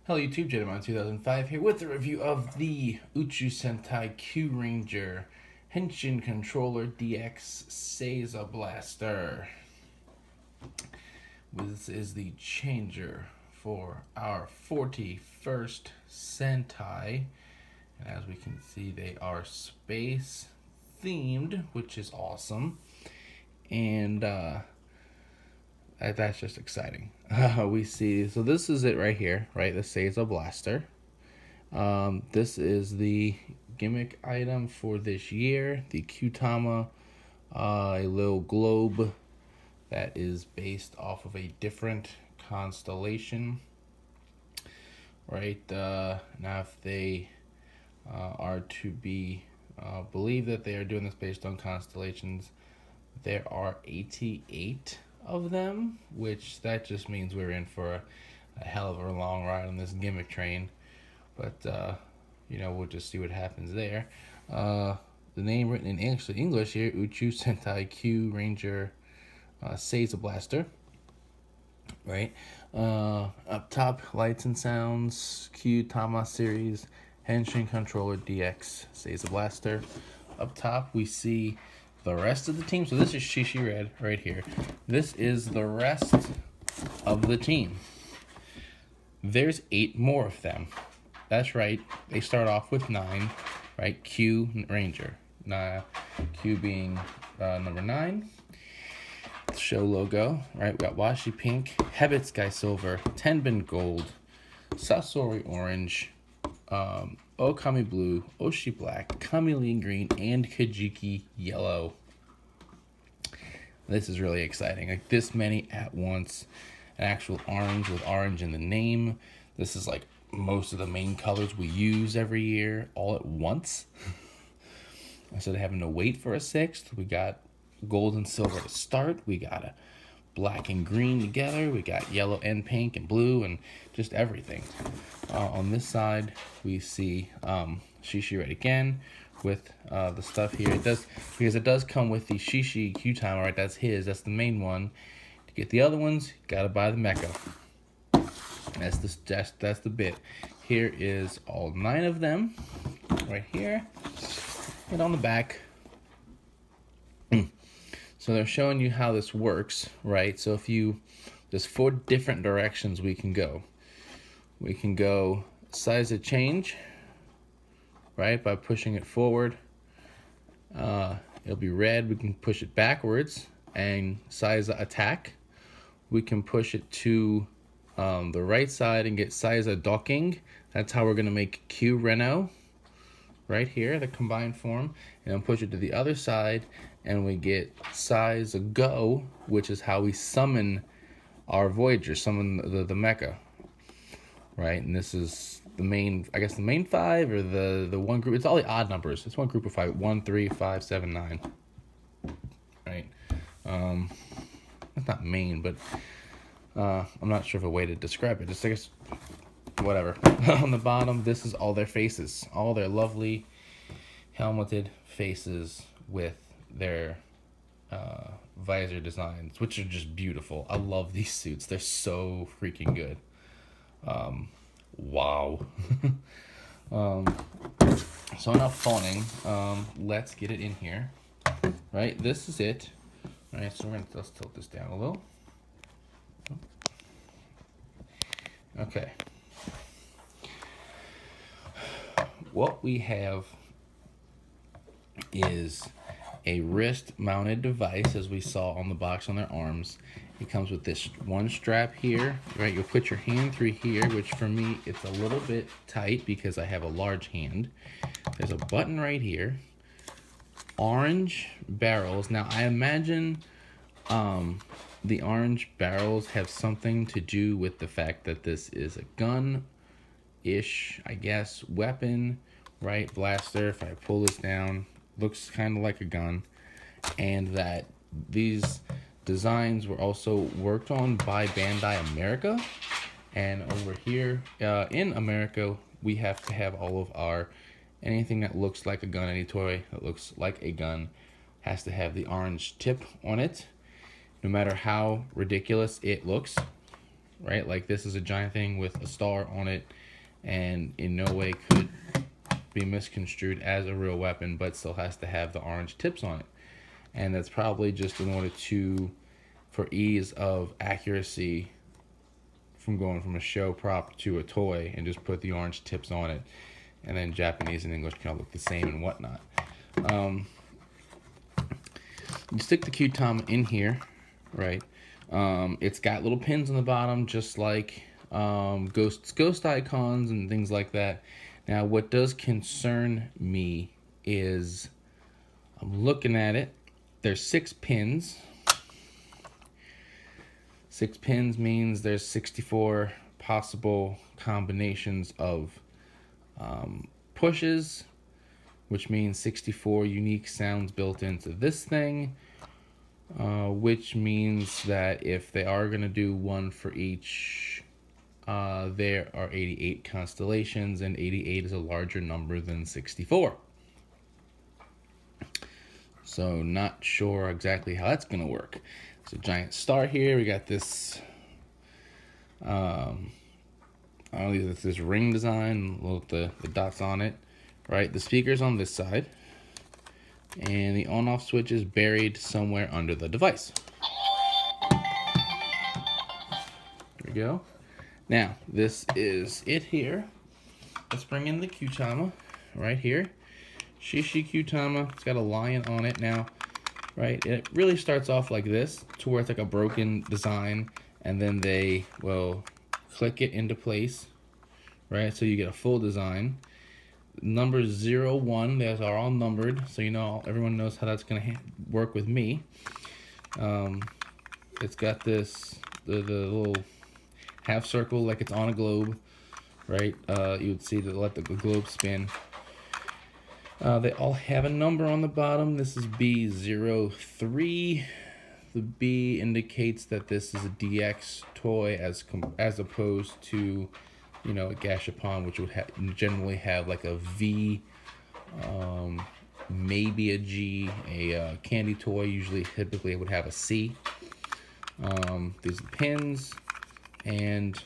Hello YouTube, Jedamon2005 here with a review of the Uchu Sentai Kyuranger Henshin Controller DX Seiza Blaster. This is the changer for our 41st Sentai. And as we can see, they are space themed, which is awesome. And that's just exciting. We see, so this is it right here, right? The Seiza Blaster. This is the gimmick item for this year. The Kyutama, a little globe that is based off of a different constellation, right? Now, if they are to be believe that they are doing this based on constellations, there are 88 of them, which that just means we're in for a hell of a long ride on this gimmick train. But you know, we'll just see what happens there. The name written in English here: Uchu Sentai Kyuranger Seiza Blaster. Right. Up top, lights and sounds, Kyutama series Henshin Controller DX Seiza Blaster. Up top, we see the rest of the team. So this is Shishi Red right here. This is the rest of the team. There's 8 more of them. That's right. They start off with 9, right? Q Ranger. Q being number 9. The show logo, right? We got Washi Pink, Hebit Sky Silver, Tenbin Gold, Sasori Orange, Okami Blue, Oshi Black, Kamilin Green, and Kajiki Yellow. This is really exciting. Like, this many at once. An actual orange with orange in the name. This is like most of the main colors we use every year all at once. Instead of having to wait for a 6th, we got gold and silver to start. We got a black and green together. We got yellow and pink and blue and just everything. On this side, we see Shishi Red again with the stuff here. It does come with the Shishi Kyutama, right? That's the main one. To get the other ones, you gotta buy the mecha. That's the bit. Here is all 9 of them, right here, and on the back. So they're showing you how this works, right? So there's 4 different directions we can go. We can go size of change, right, by pushing it forward. It'll be red. We can push it backwards and size attack. We can push it to the right side and get size docking. That's how we're going to make Q Reno right here, the combined form, and then push it to the other side and we get size go, which is how we summon our Voyager, summon the mecha, right? And this is the main, I guess the main 5 or the one group. It's all the odd numbers. It's one group of 5: 1, 3, 5, 7, 9. Right? It's not main, but I'm not sure of a way to describe it. Just, I guess, whatever. On the bottom, this is all their faces, all their lovely helmeted faces with their visor designs, which are just beautiful. I love these suits. They're so freaking good. Wow. So enough phoning. Let's get it in here. Right, this is it. All right, so let's tilt this down a little. Okay. What we have is a wrist-mounted device, as we saw on the box on their arms. It comes with this one strap here, right? You'll put your hand through here, which for me, it's a little bit tight because I have a large hand. There's a button right here. Orange barrels. Now, I imagine the orange barrels have something to do with the fact that this is a gun-ish, I guess, weapon, right? Blaster. If I pull this down, looks kind of like a gun, and that these designs were also worked on by Bandai America. And over here in America, we have to have all of our anything that looks like a gun, any toy that looks like a gun has to have the orange tip on it, no matter how ridiculous it looks. right? Like this is a giant thing with a star on it, and in no way could be misconstrued as a real weapon, but still has to have the orange tips on it. And that's probably just in order to, for ease of accuracy, from going from a show prop to a toy, and just put the orange tips on it. And then Japanese and English can all look the same and whatnot. You stick the Kyutama in here, right? It's got little pins on the bottom, just like ghost icons and things like that. Now, what does concern me is I'm looking at it. There's 6 pins. 6 pins means there's 64 possible combinations of pushes, which means 64 unique sounds built into this thing, which means that if they are going to do one for each, there are 88 constellations, and 88 is a larger number than 64. So not sure exactly how that's going to work. It's a giant star here. We got this, I don't know if it's this ring design with the dots on it, right? The speaker's on this side, and the on-off switch is buried somewhere under the device. There we go. Now, this is it here. Let's bring in the Kyutama right here. Shishi Kyutama. It's got a lion on it now, right? It really starts off like this, to where it's like a broken design, and then they will click it into place, right? So you get a full design. Numbers 0, 1, those are all numbered, so you know, everyone knows how that's going to work with me. It's got this, the little half circle like it's on a globe, right? You would see to let the globe spin. They all have a number on the bottom. This is B03. The B indicates that this is a DX toy as opposed to, you know, a Gashapon, which would generally have like a V, maybe a G. A candy toy typically it would have a C. These are pins, and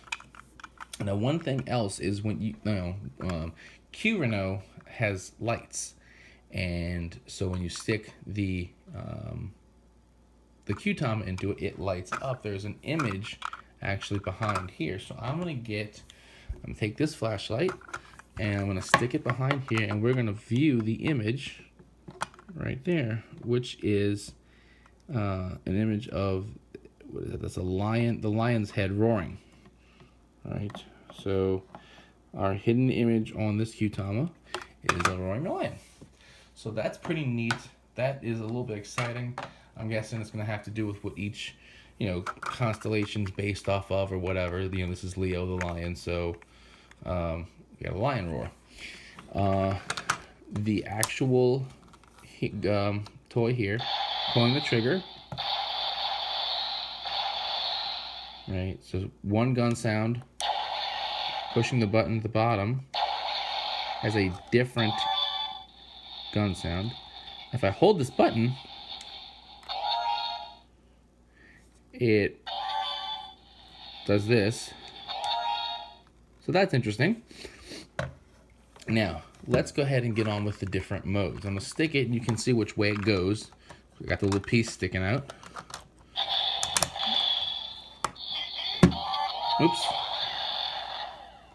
now one thing else is when Kyuranger has lights, and so when you stick the Kyutama into it, it lights up. There's an image actually behind here, so I'm gonna take this flashlight and I'm gonna stick it behind here, and we're gonna view the image right there, which is an image of, what is it? That's a lion, the lion's head roaring. All right, so our hidden image on this Kyutama is a roaring lion. So that's pretty neat. That is a little bit exciting. I'm guessing it's going to have to do with what each, you know, constellation's based off of or whatever. You know, this is Leo the lion, so we got a lion roar. The actual toy here, pulling the trigger. Right, so one gun sound. Pushing the button at the bottom has a different gun sound. If I hold this button, it does this. So that's interesting. Now, let's go ahead and get on with the different modes. I'm going to stick it and you can see which way it goes. We got the little piece sticking out. Oops.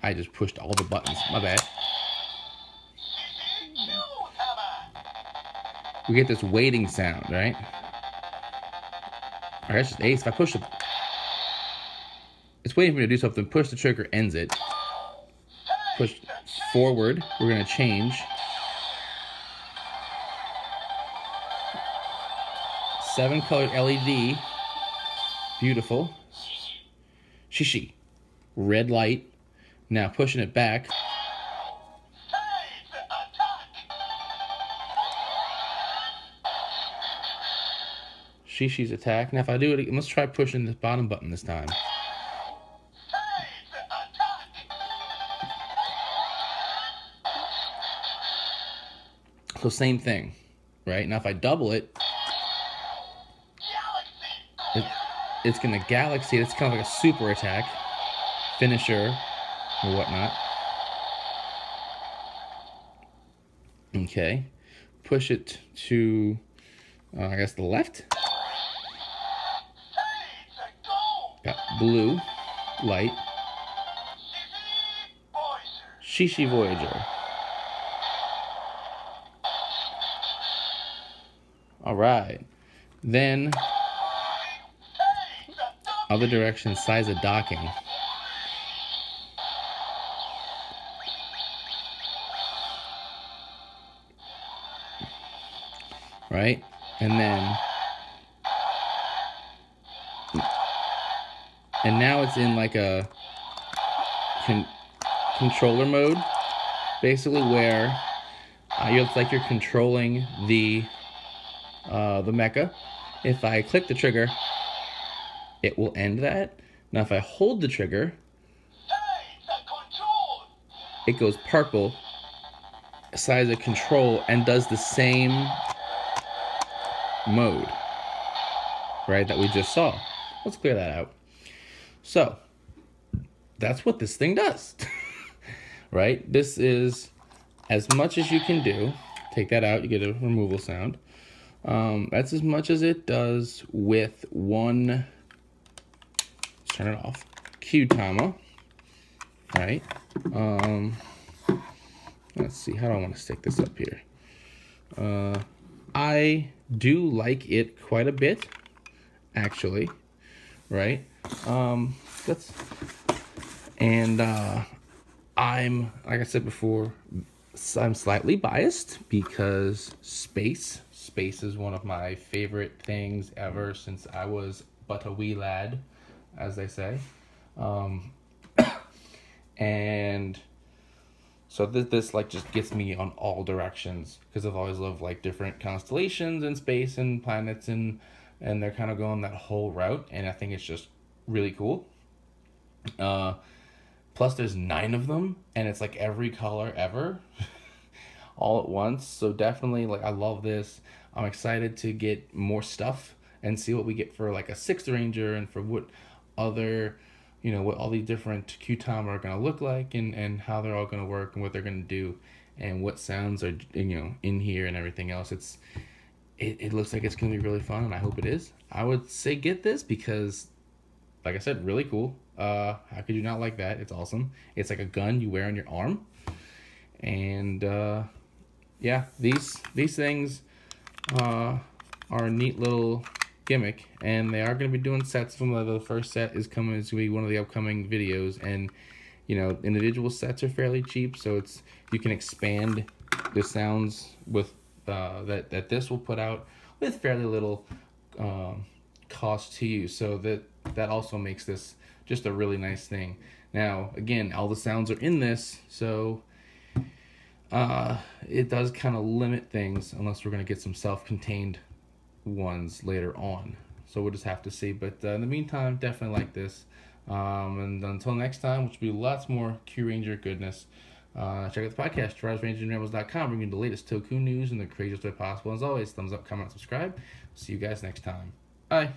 I just pushed all the buttons. My bad. We get this waiting sound, right? Alright, that's just ace. If I push it, it's waiting for me to do something. Push the trigger, ends it. Push forward. We're going to change. Seven-colored LED. Beautiful. Shishi. Red light. Now pushing it back. Shishi's attack. Now if I do it again, let's try pushing this bottom button this time. So same thing, right? Now if I double it, it's gonna galaxy. It's kind of like a super attack. finisher or whatnot. Okay, push it to, I guess, the left. Got blue light. Shishi Voyager. All right. Then, other direction, Seiza docking. Right? And now it's in like a controller mode, basically, where it's like you're controlling the mecha. If I click the trigger, it will end that. Now if I hold the trigger, it goes purple, Seiza control, and does the same mode, right, that we just saw. Let's clear that out. So that's what this thing does. Right? This is as much as you can do. Take that out, you get a removal sound. That's as much as it does with one, let's turn it off, Kyutama. Right? Let's see, how do I want to stick this up here? I do like it quite a bit, actually, right? I'm, like I said before, I'm slightly biased because space is one of my favorite things ever since I was but a wee lad, as they say. And so this like just gets me on all directions because I've always loved like different constellations and space and planets, and they're kind of going that whole route, and I think it's just really cool. Plus there's 9 of them, and it's like every color ever all at once. So definitely, like, I love this. I'm excited to get more stuff and see what we get for like a 6th Ranger, and for what other, what all these different Kyutama are going to look like, and how they're all going to work, and what they're going to do, and what sounds are, in here, and everything else. It looks like it's going to be really fun, and I hope it is. I would say get this because, like I said, really cool. How could you not like that? It's awesome. It's like a gun you wear on your arm. And yeah, these things are a neat little gimmick, and they are going to be doing sets from the first set is coming. It's going to be one of the upcoming videos, and individual sets are fairly cheap, so you can expand the sounds with that this will put out with fairly little cost to you. So that also makes this just a really nice thing. Now, again, all the sounds are in this, so it does kind of limit things unless we're going to get some self-contained ones later on. So we'll just have to see. But in the meantime, definitely like this. And until next time, which will be lots more Kyuranger goodness, check out the podcast, TorazRangersandRambles.com, bringing you the latest Toku news in the craziest way possible. As always, thumbs up, comment, subscribe. See you guys next time. Bye.